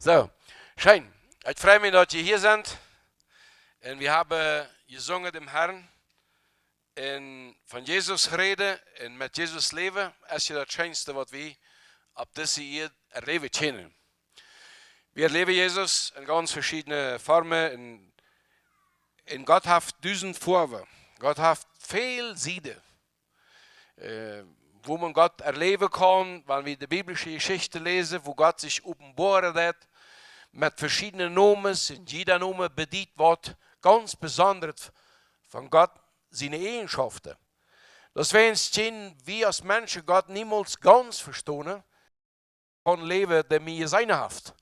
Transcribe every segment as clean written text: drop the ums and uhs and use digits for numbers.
So, schön. Ich freue mich, dass ihr hier seid. Und wir haben gesungen dem Herrn und von Jesus reden und mit Jesus leben. Das ist ja das Schönste, was wir ab dieser hier erleben können. Wir erleben Jesus in ganz verschiedenen Formen. Und Gott hat 1000 Vorwürfe. Gott hat viel Seiten, wo man Gott erleben kann, wenn wir die biblische Geschichte lesen, wo Gott sich offenbart hat, mit verschiedenen Nomen, und jeder Name bedient wird, ganz besonders von Gott seine Eigenschaften. Das wäre wir als Menschen Gott niemals ganz verstehen, von Leben, der mir seine Haft.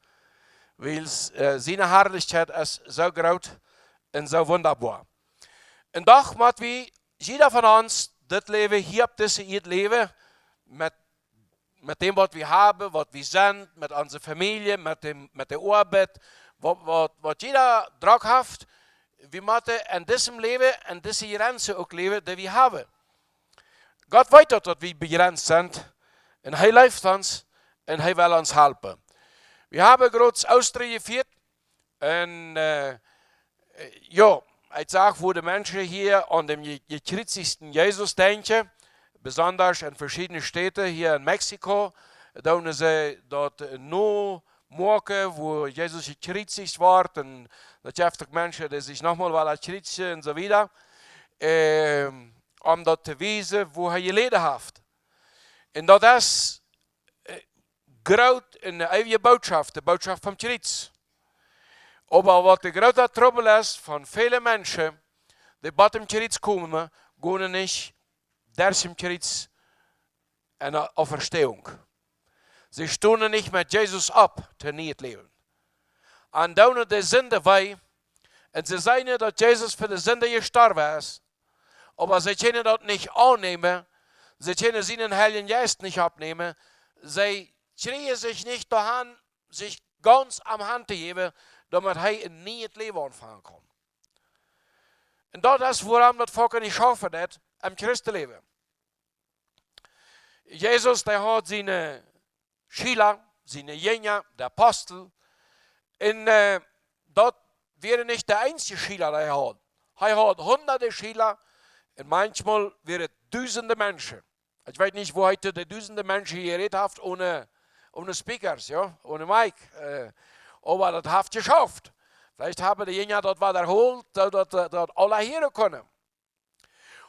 Weil seine Herrlichkeit ist so groß und so wunderbar. Und doch muss wir, jeder von uns, das Leben hier auf diesem Leben, mit dem, was wir haben, was wir sind, mit unserer Familie, mit der Arbeit, was jeder Druck hat, wir müssen in diesem Leben, in dieser Grenze auch leben, die wir haben. Gott weiß, dass wir begrenzt sind, und er hilft uns, und er will uns helfen. Wir haben gerade Austria geführt, und ja, ich sage, wo die Menschen hier an den gekreuzigten Jesus denken, besonders in verschiedenen Städten, hier in Mexiko, da haben sie dort nur morgen, wo Jesus gekreuzigt wird, und da gibt es Menschen, die sich nochmal kreuzigen und so weiter, um dort zu wissen, wo er geleden hat. Und das ist groß in der eeuwige Botschaft, die Botschaft vom Kreuz. Aber was der große Trouble ist von vielen Menschen, die bei dem Kreuz kommen, gehen nicht durch den Kreuz eine Auferstehung. Sie stehen nicht mit Jesus ab, zu nicht leben. Und dann die Sünde weh, und sie sagen, dass Jesus für die Sünde gestorben ist, aber sie können das nicht annehmen, sie können seinen Heiligen Geist nicht abnehmen, sie kriegen sich nicht daran, sich ganz am Hand zu geben, damit er nie das Leben anfangen kann. Und das ist, woran das Volk nicht schaffen hat, im Christenleben. Jesus, der hat seine Schüler, seine Jünger, der Apostel, und dort wäre nicht der einzige Schüler, der er hat. Er hat hunderte Schüler, und manchmal wären tausende Menschen. Ich weiß nicht, wo heute die tausende Menschen geredet haben, ohne Speakers, ja, ohne Mic. Aber das hat geschafft. Vielleicht haben die Jünger dort wiederholt, dass alle hören können.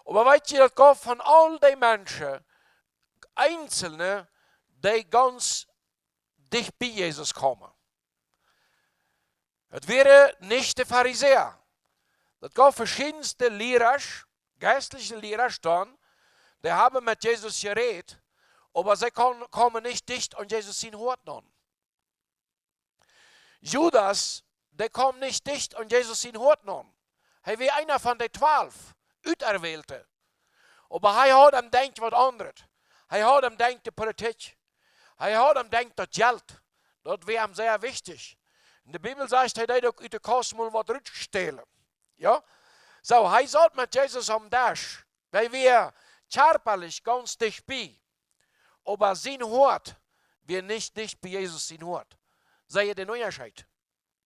Aber weißt du, dass Gott von all den Menschen, Einzelne, die ganz dicht bei Jesus kommen. Es wäre nicht der Pharisäer. Das gab verschiedenste Lehrer, geistliche Lehrer stehen, die haben mit Jesus geredet, aber sie kommen nicht dicht an Jesus in Hort an. Judas, der kommt nicht dicht an Jesus in Hort an. Er war einer von den 12, Auserwählte. Aber er hat am denkt was anderes. Er hat am denkt die Politik. Er hat am denkt das Geld. Das wäre ihm sehr wichtig. In der Bibel sagt er, dass er aus der Kasse mal was rückstehlen. Ja? So, er sagt mit Jesus am Dash, weil wir körperlich ganz dicht bei, aber sein Hort wir nicht dicht bei Jesus sein Hort. Sei den Unterschied.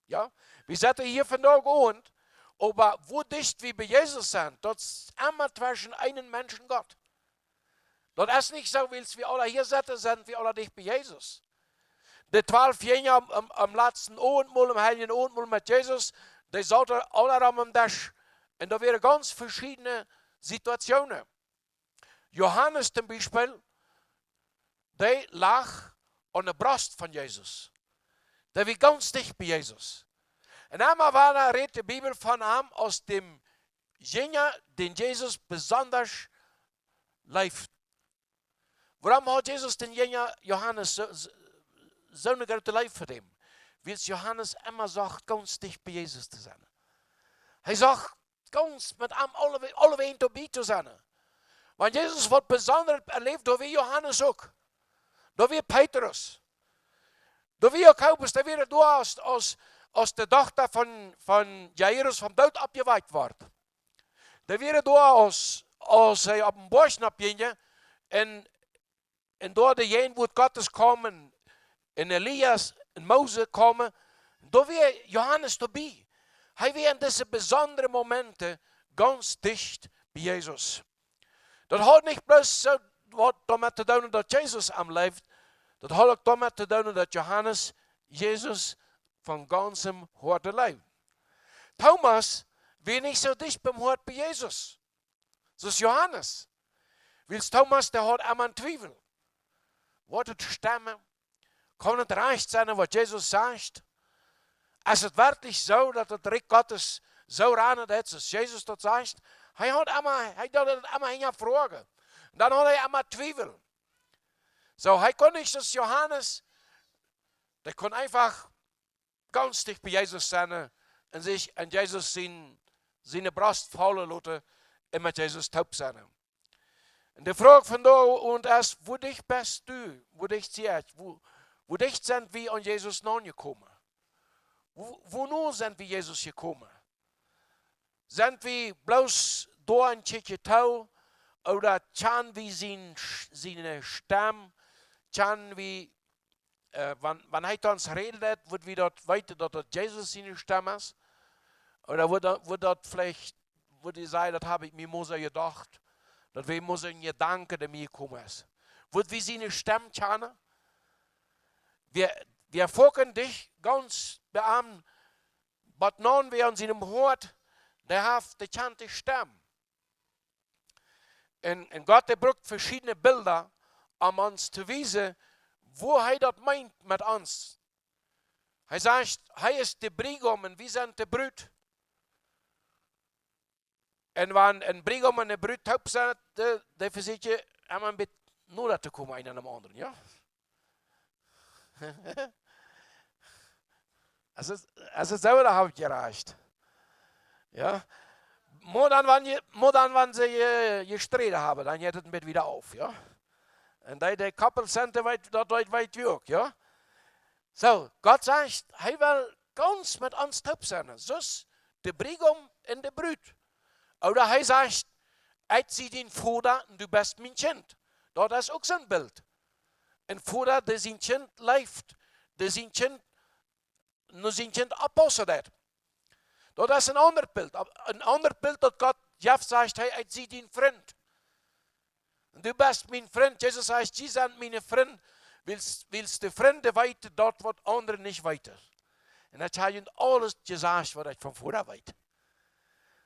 Ja? Wir sagen hier von da und, aber wo dicht wir bei Jesus sind, das ist immer zwischen einem Menschen und Gott. Das ist nicht so, wie wir alle hier sitzen, sind wir alle dicht bei Jesus. Die 12 Jünger am letzten Abendmahl, am heiligen Abendmahl mit Jesus, die saßen alle am Tisch. Und da wären ganz verschiedene Situationen. Johannes zum Beispiel, der lag an der Brust von Jesus. Der war ganz dicht bei Jesus. Und einmal redet die Bibel von ihm aus dem Jünger, den Jesus besonders liebt. Warum hat Jesus den Jünger Johannes so eine große Liebe für ihn? Weil Johannes immer sagt, ganz dicht bei Jesus zu sein. Er sagt, ganz mit ihm alle Wegen dabei zu sein. Weil Jesus wird besonders erlebt, da wie Johannes auch. Da wie Petrus. Da wie Jakobus, da wie du aus der Tochter von Jairus vom Tod abgeweiht wird. Da wie du aus auf dem Borschen abgehen und dort der Jen, wo Gottes kommen, en Elias en Mose komen, da wäre Johannes dabei. Hij wäre in diese besonderen Momente ganz dicht bei Jesus. Dat hat nicht bloß so wat damit te doen dat Jesus am leeft, dat hat ook damit te doen dat Johannes Jesus von ganzem harte leeft. Thomas war nicht so dicht beim Hort bei Jesus. So ist Johannes. Weil Thomas, der hat einmal Zweifel. Wird es stimmen? Kann es recht sein, was Jesus sagt? Ist es wirklich so, dass das Reich Gottes so rein ist, als Jesus das sagt? Hij had allemaal hinterfragen. Dan had hij allemaal Zweifel. So, hij kon nicht als Johannes, der kon einfach ganz dicht bei Jesus sein und sich an Jesus seine Brust fallen lassen und mit Jesus taub sein. Und die Frage von da und ist, wo dich bist du? Wo dich zieht? Wo dich sind wir an Jesus nachgekommen? Wo nun sind wir Jesus gekommen? Sind wir bloß da ein Tschetschetau oder kann wir seine Stamm, kann wir, wenn er uns redet, wird wir dort weiter, dass das Jesus seine Stamm ist? Oder wird dort vielleicht, würde ich sagen, das habe ich mir Mose gedacht, dass wir Mose ein Gedanke, der mir gekommen ist. Wird wir seine Stamm kennen? Wir folgen dich ganz beamten, aber nun wir an seinem Hort, der hat die kannte Stamm. Und Gott, der braucht verschiedene Bilder, um uns zu wissen, wo er das meint mit uns. Er sagt, er ist der Brigum und wir sind die Brut. Und wenn ein Brigum und eine Brut taub sind, der versucht ja, einmal ein bisschen nur zu kommen, einer am anderen, ja? Also selber habe ich gereicht. Ja? Nur dann, wenn sie gestritten haben, dann geht es mit wieder auf, ja? Und die Koppel sind weit weg, ja? So, Gott sagt, er will ganz mit uns taub sein. So ist der Brigum und der Brut. Oder er sagt, ich sehe den Vater und du bist mein Kind. Das ist auch so ein Bild. Ein Vater, der sein Kind lebt, der sein Kind abpassen hat. Das ist ein anderes Bild. Ein anderes Bild, das Gott Jeff sagt, hey, ich sehe deinen Freund. Und du bist mein Freund. Jesus sagt, sie sind meine Freunde, willst du Freunde weiter, dort wird andere nicht weiter. Und er hat alles gesagt, was ich von vorher weiß.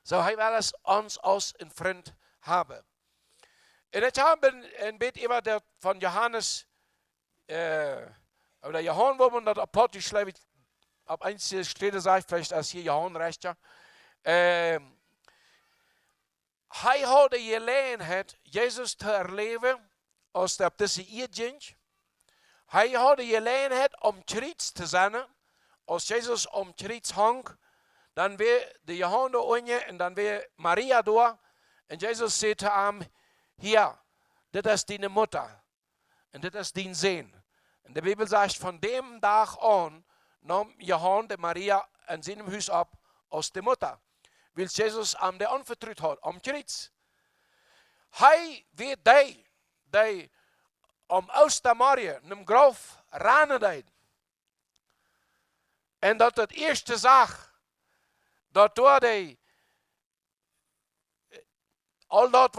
So, er will es uns als ein Freund haben. Und ich habe ein bisschen über von Johannes, oder Johannes, wo man das Apostel schreibt, ab einzelne Stelle sagt, vielleicht als hier Johannes recht, ja. Er hat die Gelegenheit, Jesus zu erleben, als er auf diese Erde ging. Er hat die Gelegenheit, Kreuz zu sein, als Jesus Kreuz hang. Dann wäre die Johannes und dann wäre Maria da. Und Jesus sagte ihm, hier, das ist deine Mutter. Und das ist dein Sohn. Und die Bibel sagt, von dem Tag an nahm Johannes Maria an seinem Haus ab als die Mutter. Weil Jesus ihm der anvertraut hat, am Kreuz. Hij wird die am Ostermarie, in dem Graf, rennen deed. En dat het eerste zag, dat door die, al dat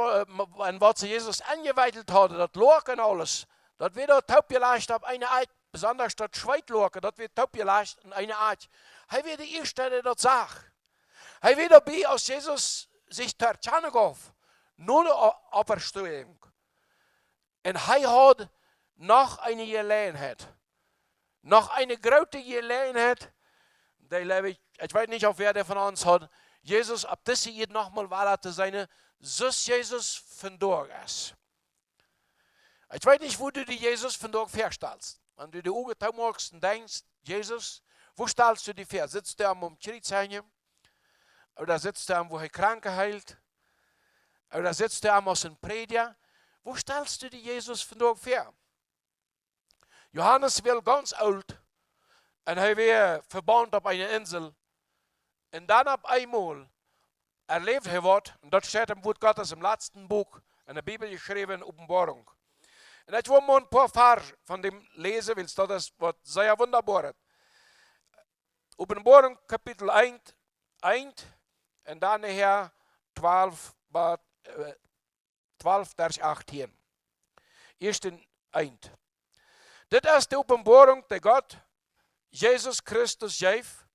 wat ze Jezus aangewijdeld hadden, dat look en alles, dat werd dat taubgeleicht op een aard, besonders dat Schweitloken, dat werd taubgeleicht in een aard. Hij werd de eerste die dat zag. Hij werd erbij als Jezus zich ter Tjane gaf, nur de Auferstehung. En hij had nog een Gelegenheit, noch eine große Gelegenheit, ich weiß nicht, ob wer der von uns hat, Jesus ab diese Erde nochmal wahr zu sein, so Jesus von dort ist. Ich weiß nicht, wo du die Jesus von dort vorstellst. Wenn du die Augen zumachst und denkst, Jesus, wo stellst du die vor? Sitzt du am Kreuz hängen? Oder sitzt du am, wo er Kranke heilt? Oder sitzt du am aus dem Prediger? Wo stellst du die Jesus von dort vor? Johannes will ganz alt und er war verbannt auf einer Insel. Und dann auf einmal erlebt er was, und das steht im Wort Gottes im letzten Buch in der Bibel geschrieben, in Offenbarung. En ik wil maar een paar vers van dem lezen, want dat is wat zeer wunderbaar is. Openbaring kapitel 1, en dan nachher 12, 12 vers 18. Eerst in 1. Dit is de openbaring die God, Jezus Christus, geeft,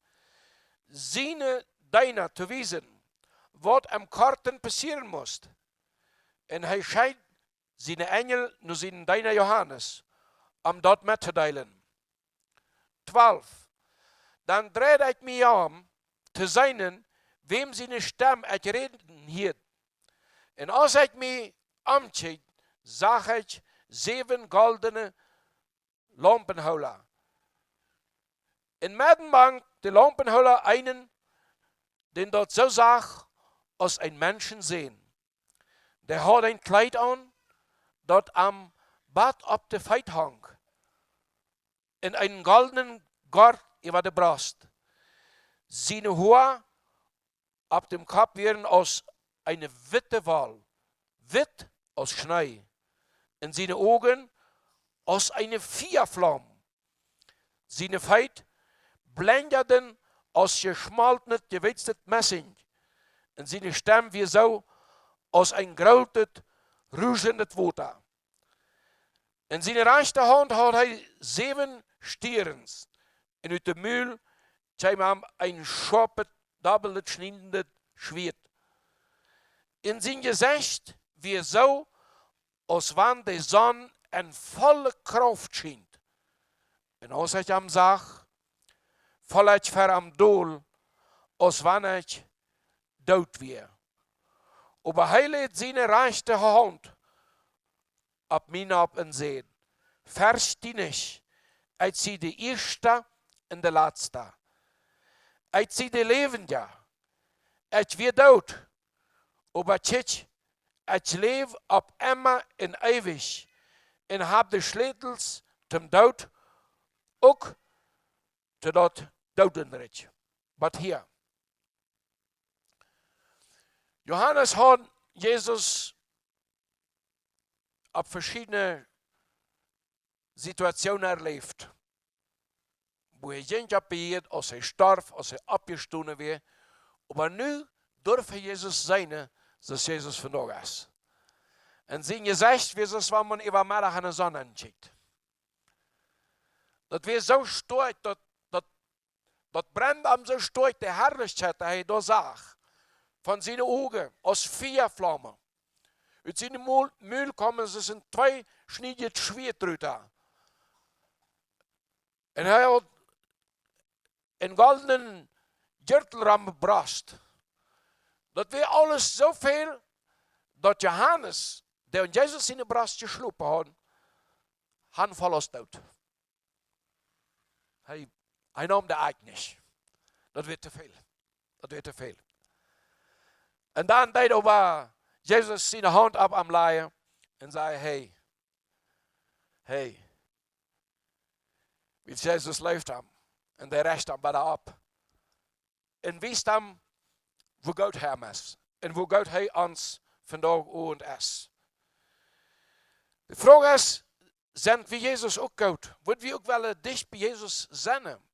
zijn diener te wijzen, wat am karten passieren moest. En hij scheidt zijn engel naar zijn diener Johannes, om dat met te delen. 12. Dan dreed ik mij om te zijn, wem zijn stem ik reden hield. En als ik mij omkeek, zag ik 7 goldene lampenholen. In middenbank de lampenholen einen, den dat zo zag als een mensen zien. Der had een kleid aan, dat am bad op de feit hang. En een goldenen gord über de Brust. Seine Haare auf dem Kopf wären aus eine witte Wall, wit als Schnee. Und seine Augen aus eine Feuerflamme. Seine Feit blendeten aus geschmaltenes, gewitztes Messing. Und seine Stimme wie so aus ein grautet, ruischendes Wasser. In seine rechte Hand hat er 7 Stierens. En uit de muil kwam hem een scharpe, dubbele schniedende Schwert. In zijn gezicht wie zo, als wanneer de zon in volle kracht schijnt. En als ik hem zag, val ik voor hem doel, als wanneer ik dood weer. Aber hij liet zijn rechte hand op mij op en zei, vers 10, ik zie de eerste en de laatste. Ik zie de levende. Ik weer dood. Aber tjitsch, ik leef op immer en eeuwig. En heb de sleutels zum dood, ook tot dat dodenrijk. Wat hier. Johannes had Jezus op verschillende situationen erlebt. Wo er geïnterpreteerd, als hij starf, als hij opgestoten werd. Maar nu durft Jezus zijn, zoals Jezus vandaag is. En zijn gezicht, wie zoals wanneer man overmiddag aan de zon aankijkt. Dat weer zo stoort, dat brennt hem zo stoort, de herrlichkeit, die hij daar zag. Van zijn ogen, als vuurvlammen. Uit zijn muil komen ze zijn 2 schniedje Schwert eruit. En hij had een goldenen gürtelram gebrast. Dat weer alles zoveel, dat Johannes, der Jezus in de brast geslopen had, han verlost dood. Hij nam de eik niet. Dat werd te veel. Dat werd te veel. En dan deed over Jezus zijn hand op am laaien en zei, hey. Wie Jezus leeft hem. En de rest hem bij de op. En wist hem wo God hem is. En wo God hij ons vandaag ook is. De vraag is, zijn we Jezus ook God? Willen we ook wel dicht bij Jezus zijn?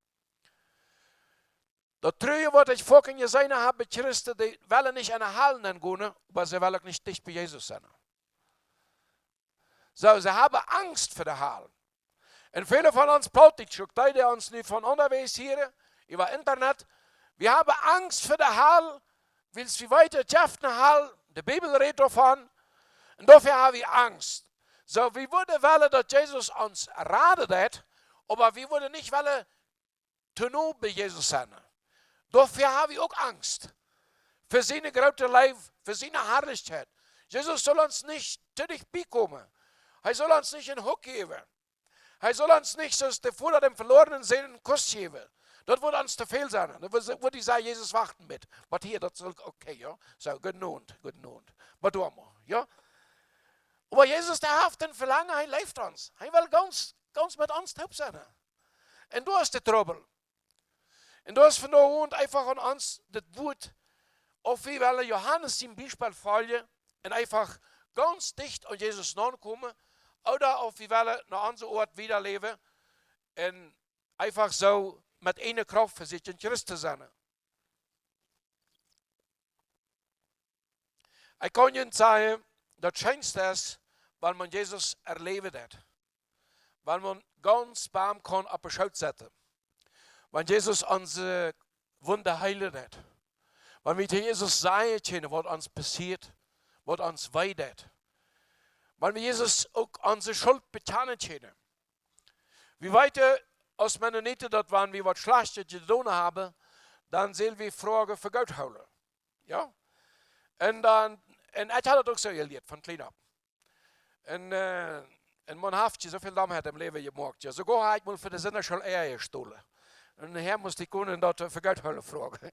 Dat treue wat ich vorhin gesehen habe, Christen, die wollen nicht in der Hallen gehen, aber sie wollen nicht dicht bei Jesus sein. So, sie haben Angst vor der Hallen. Und viele von uns Politiker, die uns nicht von unterwegs hier, über Internet, wir haben Angst vor der Hall, weil sie weiter schafft eine Hall, die Bibel redet davon, und dafür haben wir Angst. So, wir würden wollen, dass Jesus uns ratet, aber wir würden nicht wollen, zu nah bei Jesus sein. Dafür haben wir auch Angst. Für seine große Leib, für seine Herrlichkeit. Jesus soll uns nicht zu dich bekommen. Er soll uns nicht einen Huck geben. Er soll uns nicht, so der Vater dem verlorenen Seelen einen Kuss geben. Das würde uns zu viel sein. Da würde ich sagen, Jesus warten mit. Aber hier, das soll okay, ja. So, guten Abend. Was tun wir, ja. Aber Jesus, der hat den Verlangen, er lebt uns. Er will ganz mit uns taub sein. Und du hast den Trouble. Und du hast von der Hand einfach an uns das Wort, auf wie wir Johannes im Beispiel folgen und einfach ganz dicht an Jesus nachkommen, Oder auf wir wollen nach unserem Ort wieder leben und einfach so mit einer Kraft für sich in Christus sein. Ich kann Ihnen sagen, das Schönste ist, weil man Jesus erlebt hat. Weil man ganz beim kann auf den Schoß setzen. Weil Jesus unsere Wunder heilen hat. Weil wir Jesus sagen können, was uns passiert, was uns weidet. Weil wir Jesus auch unsere Schuld bekennen können. Wie weiter als Mennoniten dort waren, wie was Schlechtes getan haben, dann sehen wir Fragen für Gott holen. Ja? Und ich hatte das auch so erlebt, von klein ab. Und man hat so viel Dummheit im Leben gemacht. Ja, sogar habe ich mal für die Sinne schon Eier gestohlen. Und nachher musste ich können dort für Geld holen fragen.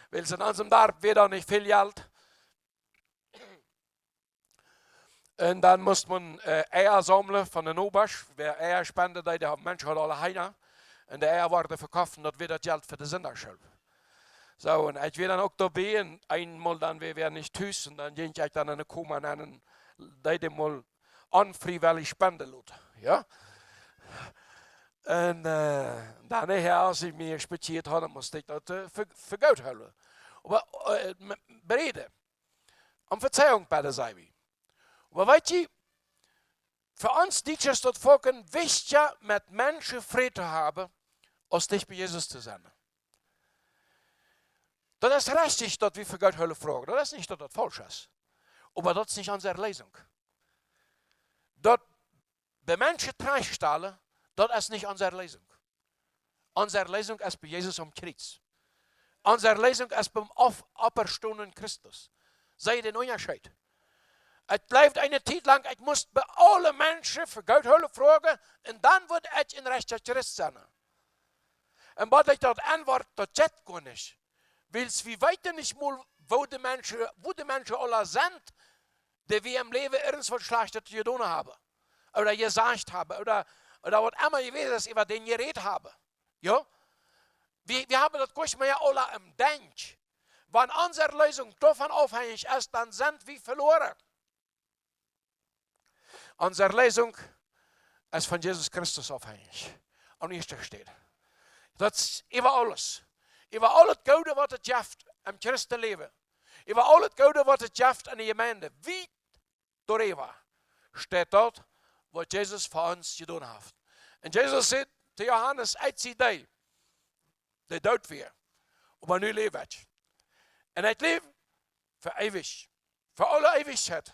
Weil es in unserem Dorf wieder nicht viel Geld. Und dann musste man Eier sammeln von den Obersch. Wer Eier spendet, die haben Menschen alle heine. Und die Eier werden verkauft und das wird das Geld für die Sinnerschule. So, und ich war dann auch dabei, und einmal dann, wir wären nicht Hüs, und dann ging ich dann in eine Koma und die mal unfreiwillig spenden lassen. Ja? Und dann nachher, als ich mich spaziert hatte, musste ich das für Geld holen. Aber bereden. Um Verzeihung bei der Seibe. Aber weißt du, für uns Deutsche dort Volken wichtiger, mit Menschen Frieden zu haben, als dich bei Jesus zu sein. Das ist richtig, dass wir für Gott Hölle fragen. Das ist nicht, dass das falsch ist. Aber das ist nicht unsere Lesung. Dass bei Menschen preisstellen, das ist nicht unsere Lesung. Unsere Lesung ist bei Jesus am Kreuz. Unsere Lesung ist beim Auferstehenden Christus. Sei den Unterschied. Es bleibt eine Zeit lang, ich muss bei allen Menschen für Gott Hölle fragen, und dann wird ich in rechter Christ sein. Und was ich dort antworte, das geht gar nicht. Weil wir weiter nicht mal, wo die Menschen alle sind, die wir im Leben irgendwas Schlechtes getan haben. Oder gesagt haben. Oder was immer gewesen ist, über den geredet haben. Ja? Wir haben das gar mehr alle im Denk. Wenn unsere Lösung davon abhängig ist, dann sind wir verloren. Unsere Lösung ist von Jesus Christus abhängig. Am ersten steht. Das ist über alles. Über alles Gute, was es gibt im Christenleben. Über alles Gute, was es gibt in der Gemeinde. Wie darüber steht dort, was Jesus für uns getan hat. Und Jesus sagt zu Johannes, ich zie die dood weer. Aber nu leef ik. En ik leef voor eeuwig. Voor alle Ewigkeit.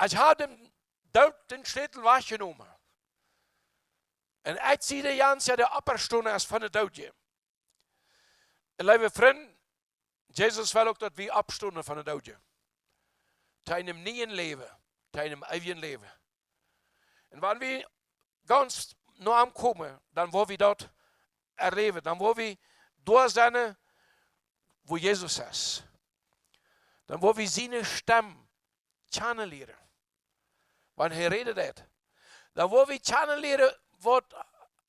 Ich habe dem Tod den Schädel weggenommen. Und ich sehe die ganze der Opperstunde als von der Tod. Liebe Freunde, Jesus will auch, dass wir abstunden von der Tod. Zu einem neuen Leben, zu einem ewigen Leben. Und wenn wir ganz nah ankommen, dann wollen wir dort erleben, dann wollen wir durch sein, wo Jesus ist. Dann wollen wir seine Stimme kennenlernen. Wenn er redet, dann wollen wir kennenlernen, was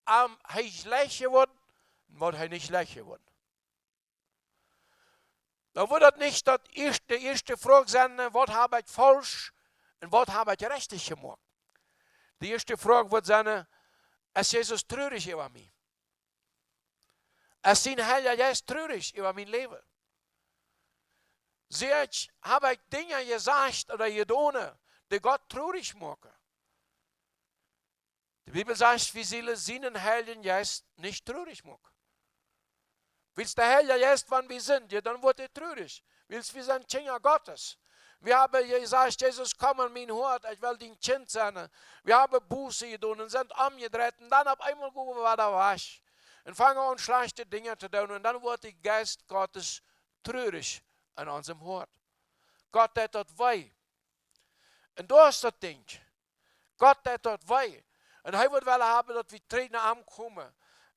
er schlecht geworden und was er nicht schlecht geworden. Dann wird das nicht die erste Frage sein, was habe ich falsch und was habe ich richtig gemacht. Die erste Frage wird sein, ist Jesus traurig über mich? Ist sein Heiliger Geist traurig über mein Leben? Habe ich Dinge gesagt oder getan, die Gott traurig machen? Die Bibel sagt, wir sollen seinen Heiligen Geist nicht traurig machen. Weil es der Heilige Geist, wann wir sind, ja, dann wird er traurig. Weil wir sind Kinder Gottes. Wir haben gesagt, Jesus, komm in mein Hort, ich will dein Kind sein. Wir haben Buße getan und sind umgedreht. Und dann auf einmal gucken wir, was da war. Und fangen an, schlechte Dinge zu tun. Und dann wird der Geist Gottes traurig an unserem Hort. Gott hat das weh. Und da ist das Ding. Gott hat das weh. Und er wird haben, dass wir Tränen ankommen.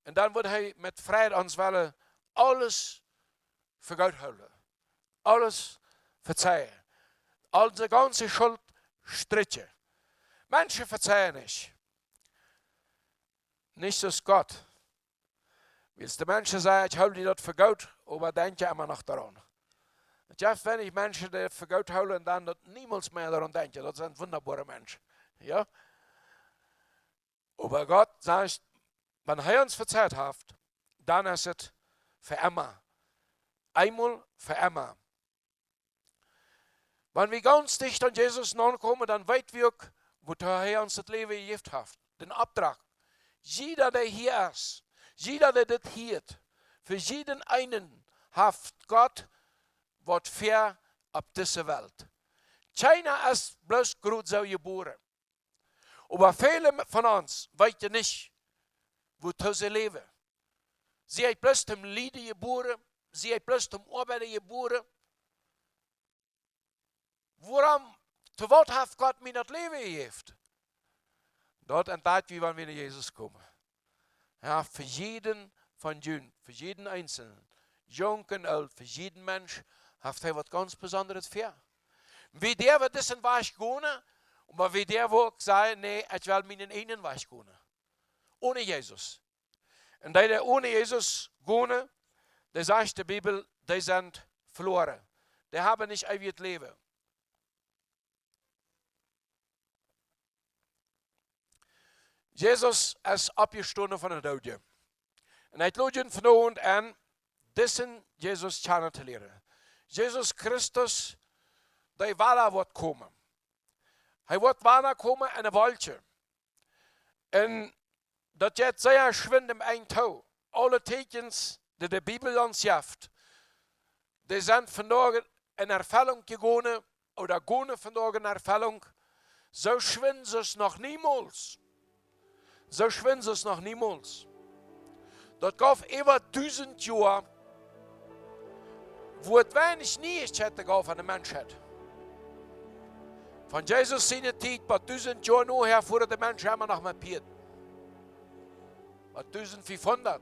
Und dann wird er mit Freude uns wollen, alles für Gott holen. Alles verzeihen. Unsere ganze Schuld strichen. Menschen verzeihen nicht. Nicht als Gott. Weil die Menschen sagen, ich hole dir das für Gott, aber denke immer noch daran. Jeff, wenn ich Menschen, die für Gott holen, dann dat niemals mehr daran denken. Das sind wunderbare Menschen. Ja? Aber Gott sagt, wenn er uns verzeiht hat, dann ist es für immer. Einmal für immer. Wenn wir ganz dicht an Jesus nachkommen, dann weit wir, wo er uns das Leben gegeben hat. Den Auftrag. Jeder, der hier ist, jeder, der das hört, für jeden einen hat Gott was für auf dieser Welt. Keiner ist bloß gut so geboren. Aber viele von uns wissen nicht, wo sie leben. Sie sind bloß zum Lieden geboren, sie sind bloß zum Arbeiten geboren. Warum, zu was hat Gott mir das Leben gegeben? Dort entdeckt, wie wenn wir nach Jesus kommen. Ja, für jeden von uns, für jeden Einzelnen, jung und alt, für jeden Mensch, hat er was ganz Besonderes für. Wie der wird das in Weg gehen, aber wie der wird sagen, nee, ich will meinen einen Weg gehen. Ohne Jesus. Und die ohne Jesus gehen, das sagt die Bibel, die sind verloren. Die haben nicht ewiges Leben. Jesus ist abgestorben von der Tod. Und hij laat je vanavond aan dessen Jesus kennen te leren. Jesus Christus, die waarder wordt komen. Hij wordt waarder komen in een waldje. En dat gaat zeer schwind im Eindtau. Alle tekens die de Bibel ons geeft, die zijn vandaag in Erfüllung gegangen, oder gehen vandaag in Erfüllung. So schwind sie es noch niemals. So schwind sie es noch niemals. Dat gaf über 1000 Jahre, wo es wenig nicht hätte gaf an der Menschheit. Von Jesus seine Zeit, bei 1000 Jahren nachher fuhr der Mensch immer noch mal Piet. Bei 1500.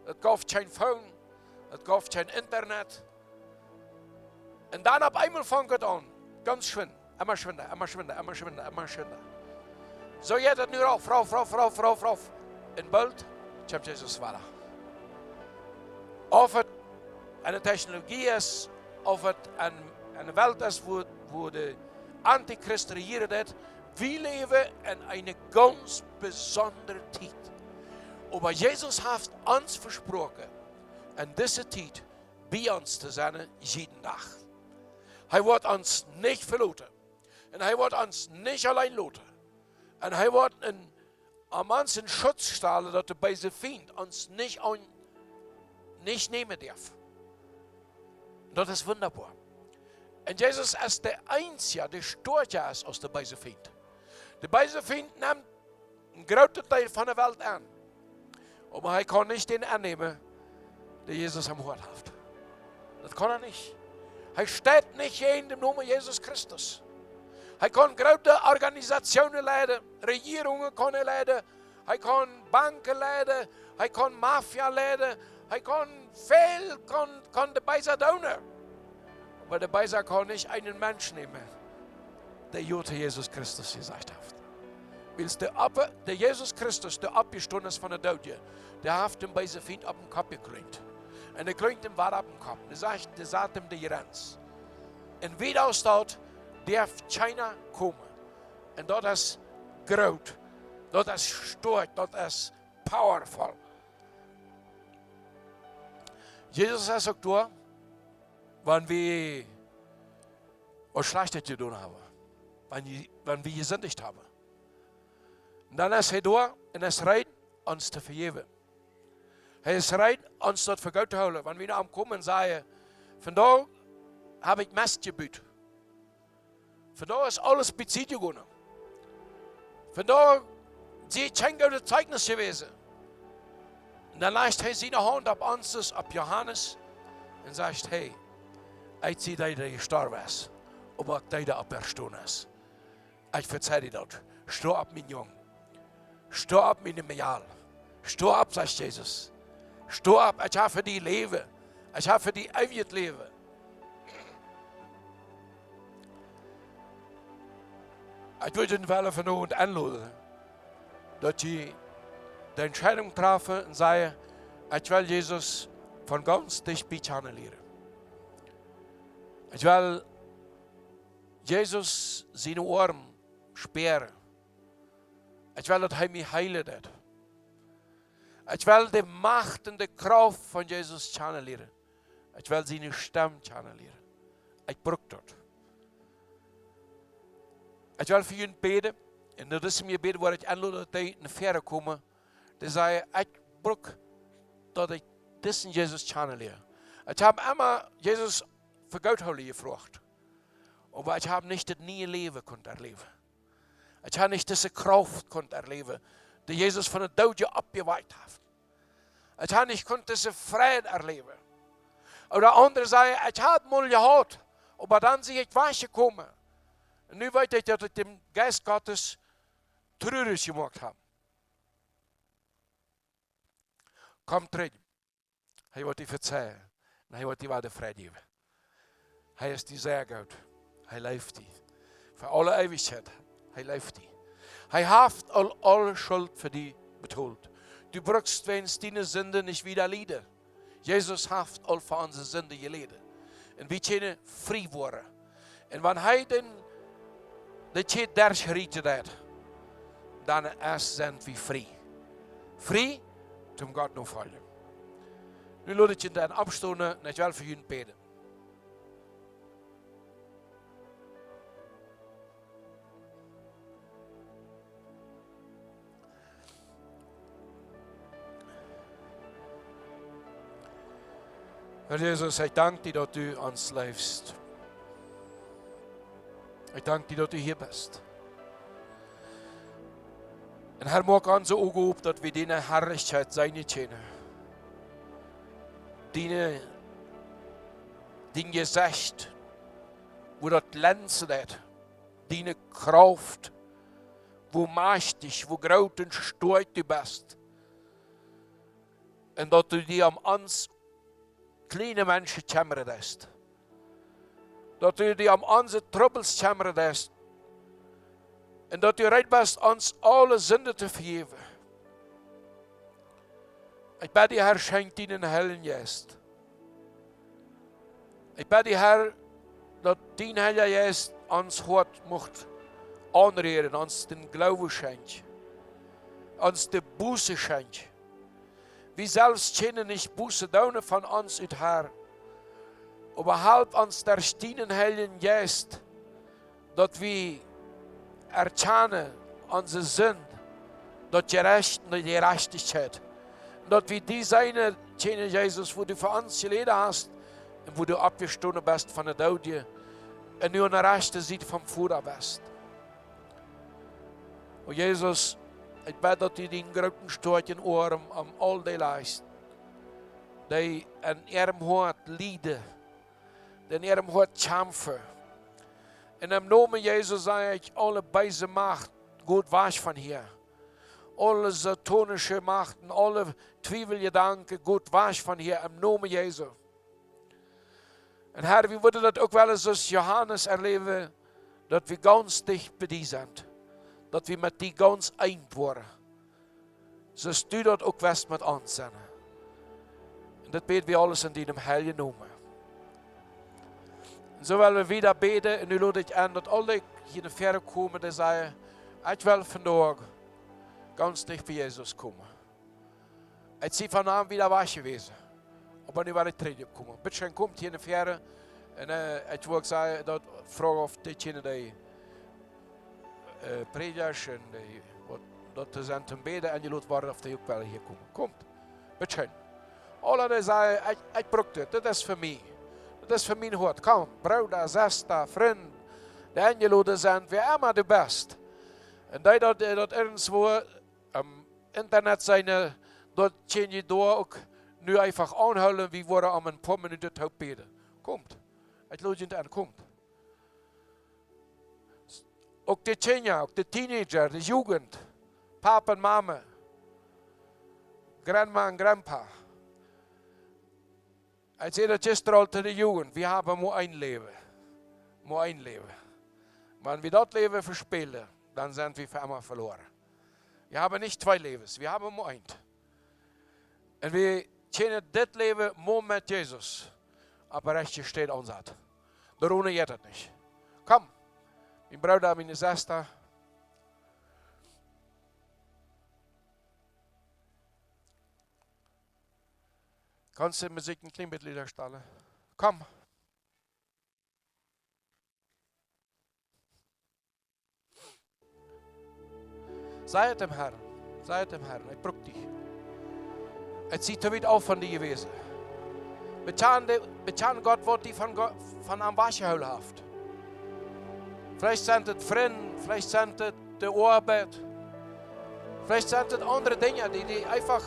Es gab kein Phone, es gab kein Internet. Und dann ab einmal fängt Gott an, ganz schwind, immer schwinder, immer schwinder, immer schwinder, immer schwinder. So geht es nur rauf. In bald kommt Jesus weiter. Of het eine Technologie ist, of het eine Welt ist, wo der Antichrist regiert, wir leben in eine ganz besondere Zeit. Aber Jesus hat uns versprochen, in dieser Zeit bei uns zu sein, jeden Tag. Er wird uns nicht verlassen. Und er wird uns nicht allein lassen. Und er wird an manchen Schutz stellen, dass der böse Feind uns nicht nehmen darf. Das ist wunderbar. Und Jesus ist der Einzige, der stärker ist als der böse Feind. Der böse Feind nimmt einen großen Teil von der Welt an. Aber er kann nicht den annehmen, der Jesus am Hort hat. Das kann er nicht. Er steht nicht in dem Namen Jesus Christus. Er kann große Organisationen leiden, Regierungen kann er leiden, er kann Banken leiden, er kann Mafia leiden, er kann viel, kann der Beiser tun. Aber der Beiser kann nicht einen Menschen nehmen, der Jute Jesus Christus gesagt hat. Weil der Jesus Christus, der abgestorben ist von der Tod, der hat den Beiser Feind auf den Kopf gekleint. Und er kleint ihm war auf den Kopf. Der sagt ihm die Grenze. Und wie das dort, darf keiner kommen. Und das ist groß, das ist stark, das ist powerful. Jesus ist auch da, wenn wir was Schlechtes getan haben, wenn wir gesündigt haben. Und dann ist er da und ist rein, uns zu vergeben. Er ist rein, uns dort für Gott zu holen. Wenn wir nach ihm kommen und sagen, von da habe ich Mist gebüht. Von da ist alles bezieht gegangen. Von da sind kein gutes Zeugnis gewesen. Und dann legt er seine Hand auf uns, auf Johannes, und sagt, hey, ich sehe dir, der gestorben ist, aber auch der auferstanden ist. Ich verzeihe dir das. Steh ab, mein Junge. Steh ab, mein Mejal. Steh ab, sagt Jesus. Steh ab, ich habe für die Leben. Ich habe für die ewiges Leben. Ich würde den Welle von uns einladen, dass sie die Entscheidung treffen und sagen, ich will Jesus von ganz dicht kennenlernen. Ich will Jesus seine Arme spüren. Ich will, dass er mich heilen wird. Ich will die Macht und die Kraft von Jesus channelieren. Ich will seine Stimme channelieren. Ich brauche das. Ich will für ihn beten. Und dat is mir beten, waar ik aanloop dat ik naar verder kom. Dan zei je, ik brauche dat ik dit in Jesus channeliere. Ich habe immer Jesus vergauthole gefragt. Aber ich habe nicht das nie Leben konnte erleben. Ich habe nicht diese Kraft konnte erleben, die Jesus von der Tod abgeweiht hat. Ich habe nicht konnte diese Frieden erleben. Oder andere sagen, ich habe mal gehabt, aber dann sehe ich weitergekommen. Und nu weiß ich, dass ich dem Geist Gottes traurig gemacht habe. Komm terug. Hij wird dir verzeihen. Und hij wird dir weiter Frieden geben. Hij ist die sehr gut. Hij leeft die. Für alle Ewigkeit. Hij leeft die. Hij heeft al alle Schuld für die betont. Du brauchst wenigstens deine Sünde nicht wieder leiden. Jesus heeft al für unsere Sünde geleden. Und wir können frei worden. Und wenn hij de tijd der gerieten hat, dann erst sind wir frei. Frei, zum Gott noch fallen. Nu laat ik je dan opstonden en ik wil voor jullie bidden. Herr Jesus, ik dank dir, dat u ons leefst. Ik dank dir, dat u hier bist. En Herr, maak onze ogen op, dat we die herrlichkeit zijn kennen. Dein Gesicht, wo das glänzt hat, deine Kraft, wo mächtig, wo groß und stark du bist. Und dass du dir am uns kleine Menschen kümmern lässt. Dass du dir am unsere Troubles kümmern lässt. Und dass du bereit bist, uns alle Sünde zu vergeben. Ich bete dir, Herr, schenk deinen Heiligen Geist. Ich bete dir, Herr, dass dein Heiliger Geist uns heute macht anrühren, uns den Glauben schenkt, uns die Buße schenkt. Wir selbst können nicht Buße tun von uns und Herr, aber halb uns durch deinen Heiligen Geist, dass wir erkennen unsere Sünde, dass die Gerechtigkeit. Dat we die zijn, kennen Jesus, wo du für uns geleden hast und wo du abgestoßen bist von der Tod und nu an der rechten Seite vom Vater bist. Und Jesus, ich bete, dass du den großen starken Ohren am all die leist, die in ihrem Hart leiden, die in ihrem Hart kämpfen. In dem Namen Jesus sage ich, alle böse Macht, gut wasch von hier. Alle satanische Machten, alle Zweifelgedanken, gut wasch von hier im Namen Jesu. Und Herr, wir würden das auch wel eens als Johannes erleben, dass wir ganz dicht bei dir sind. Dass wir mit dir ganz ein worden. So du das auch wirst mit uns sein. Und das beten wir alles in deinem heiligen Namen. Und so wollen wir wieder beten und nu lade ich an, dass alle hier nach vorne kommen, die sagen, ich will vandaag ganz dicht bei Jesus kommen. Ich zie vanavond wieder was gewesen. Aber nu wil ik terugkomen. Bitte kommt hier in de verre. En ik wil zeggen dat vragen of die kennen die predikers en dat zijn te beden en je laat worden of die ook wel hier komen. Komt. Bitte. Alle die zeggen, ik bruk dit. Dit is voor mij. Dit is voor mijn hart. Kom, broeder, zuster, vriend. De Engelo zijn wie immer de best. En die dat irgendwo am Internet zijn, dat kun je door ook nu einfach aanhouden. We worden om een paar minuten te beden. Komt. Het loopt je aan. Komt. Ook de kinderen, ook de teenager, de jugend. Papa en mama. Grandma en grandpa. Ik zei dat gisteren al te de jugend. We hebben maar één leven. Maar één leven. Wenn wir das Leben verspielen, dann sind wir für immer verloren. Wir haben nicht zwei Lebens, wir haben nur eins. Und wir kennen das Leben nur mit Jesus. Aber recht steht uns hat. Daaronder geht het nicht. Komm, mein Bruder, meine Schwester. Kannst du die Musik ein klein bisschen wieder stellen? Komm. Sei es dem Herrn. Sei es dem Herrn. Ich brauche dich. Es sieht damit auf von dir gewesen. Betan Gott, was die von am Waschhöhl haft. Vielleicht sind es Freunde, vielleicht sind es die Arbeit. Vielleicht sind es andere Dinge, die einfach,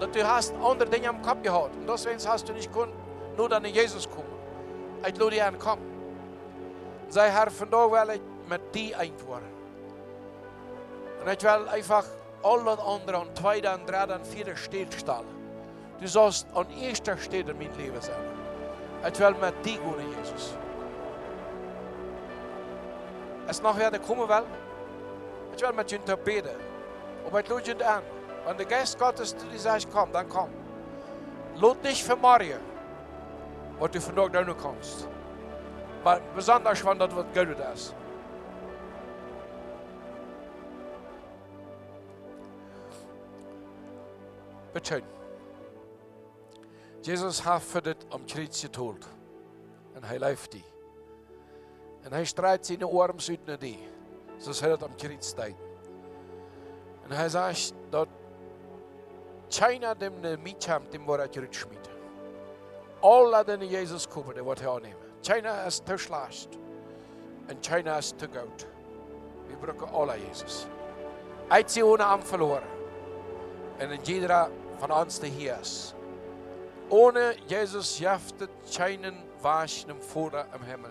dass du hast andere Dinge am Kopf gehabt. Und deswegen hast du nicht nur dann in Jesus kommen. Ich lade dich an, komm. Sei Herr, vandaag will ich mit dir antworten. Und ich will einfach alle anderen an tweede, und derde und vierde stellen. Du sollst an erster Stelle in mein Leben sein. Ich will mit dir gehen, Jesus. Als nachher der kommen will, ich will mit dir beten. Aber ich lade dich an. Wenn der Geist Gottes zu dir sagt, komm, dann komm. Lass nicht vermarren, was du vandaag da noch kommst. Aber besonders, wenn das was Geld ist. Bitte. Jesus hat für das am Kreuz getötet. Und er lebt die. Und er streitet seine Arme nach die. So er das am Kreuz steht. Und er sagt, dass keiner dem nicht hat, dem wird er zurückschmieden. Alle, die Jesus kommen, die wird er annehmen. Keiner ist zu schlecht. Und keiner ist zu gut. Wir brauchen alle Jesus. Eins sie ohne Arm verloren. Und jeder von uns, der hier ist. Ohne Jesus jaftet keinen waschen Vater im Himmel.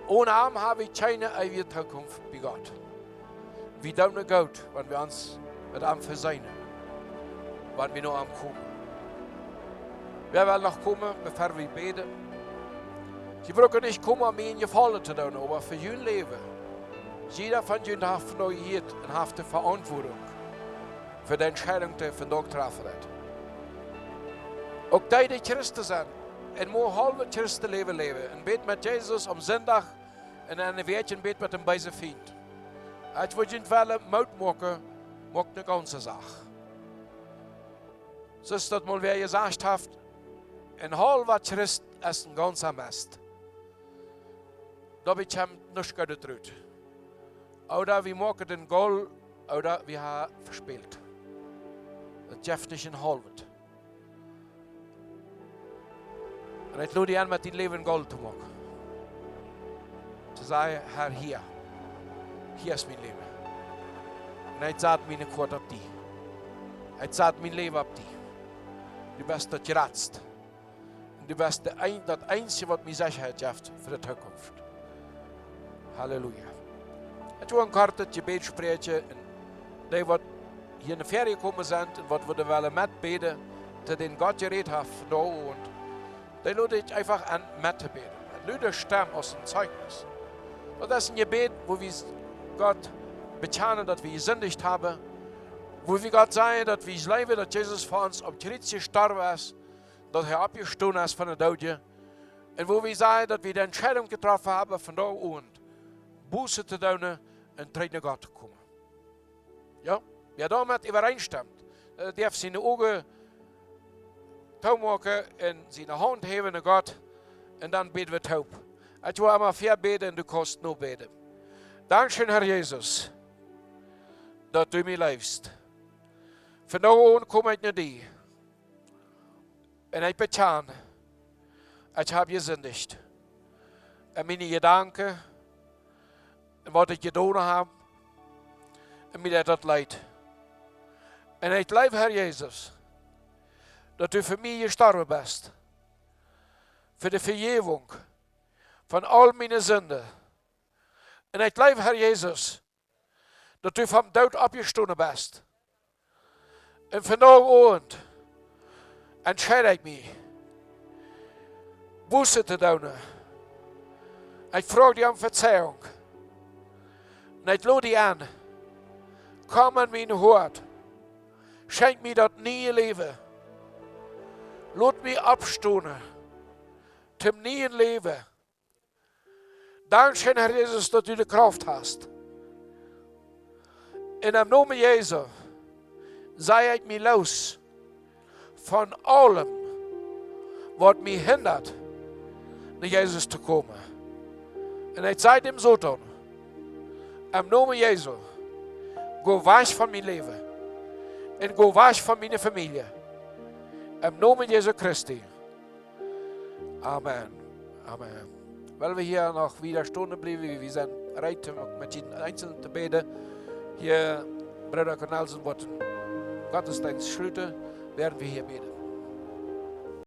Ohne Arm habe ich keine ewige Zukunft bei Gott. Wir tun nicht gut, wenn wir uns mit Arm versehen. Wenn wir nur am kommen. Wer will noch kommen, bevor wir beten? Sie brauchen nicht kommen, um ihnen Gefallen zu tun, aber für ihr Leben. Jeder von ihnen hat hier und hat die Verantwortung für die Entscheidung, die von dort treffen wird. Auch die, die Christen sind, und nur halbe Christenleben leben, und beten mit Jesus am Sonntag, und ein Wärtchen beten mit dem bösen Feind. Als wir nicht Mut machen, macht eine ganze Sache. So ist das mal, wer gesagt hat, ein halber Christ ist ein ganzer Mist. Da wird ihm nicht getrüht. Oder wir machen den Goal, oder wir haben verspielt. Das schafft nicht ein halbes. Und ich lade dich an, mit deinem Leben Gold zu machen. Zu sagen, Herr, hier ist mein Leben. Und ich sage meine Quote auf dich. Ich sage mein Leben auf dich. Du bist das geratzt. Und du bist das Einzige, was mir Sicherheit gibt für die Zukunft. Halleluja. Ich will ein kurzes Gebet sprechen. Die, die hier in die Ferien gekommen sind und was wir wollen mitbeten, zu den Gott geredet hat. Und die lade ich einfach an, mitzubeten. Eine lüde Stimme aus dem Zeugnis. Und das ist ein Gebet, wo wir Gott bekennen, dass wir gesündigt haben. Wo wir Gott sagen, dass wir leben, dass Jesus für uns am Kreuz gestorben ist, dass er abgestanden ist von der Tod. Und wo wir sagen, dass wir die Entscheidung getroffen haben, von da an Buße zu tun und zurück nach Gott zu kommen. Ja? Wer damit übereinstimmt, der darf seine Augen machen und seine Hand heben nach Gott und dann beten wir taub. Ich will einmal vier beten und du kannst nur beten. Dankeschön, Herr Jesus, dass du mich liebst. Von da an komme ich nach dir. Und ich bekenne, ich habe gesündigt. Und meine Gedanken, und was ich getan habe, und mir das leid. Und ich lebe, Herr Jesus, dass du für mich gestorben bist. Für die Vergebung von all meinen Sünden. Und ich lebe, Herr Jesus, dass du vom Tod abgestanden bist. Und von da an entscheide ich mich, Buße zu tun. Ich frage dich um Verzeihung. Und ich lade dich an, komm in mein Hort. Schenk mir das neue Leben. Lass mich abstehen zum neuen Leben. Dankeschön, Herr Jesus, dass du die Kraft hast. In dem Namen Jesu sei ich mir los von allem, was mich hindert, nach Jesus zu kommen. Und ich sage dem so tun, im Namen Jesu, go weg von meinem Leben und go weg von meiner Familie. Im Namen Jesu Christi. Amen. Amen. Weil wir hier noch wieder Stunden bleiben, wir sind bereit, mit jedem Einzelnen zu beten. Hier, Bruder Cornelsen, wird den Gottesdienst schließen, werden wir hier beten.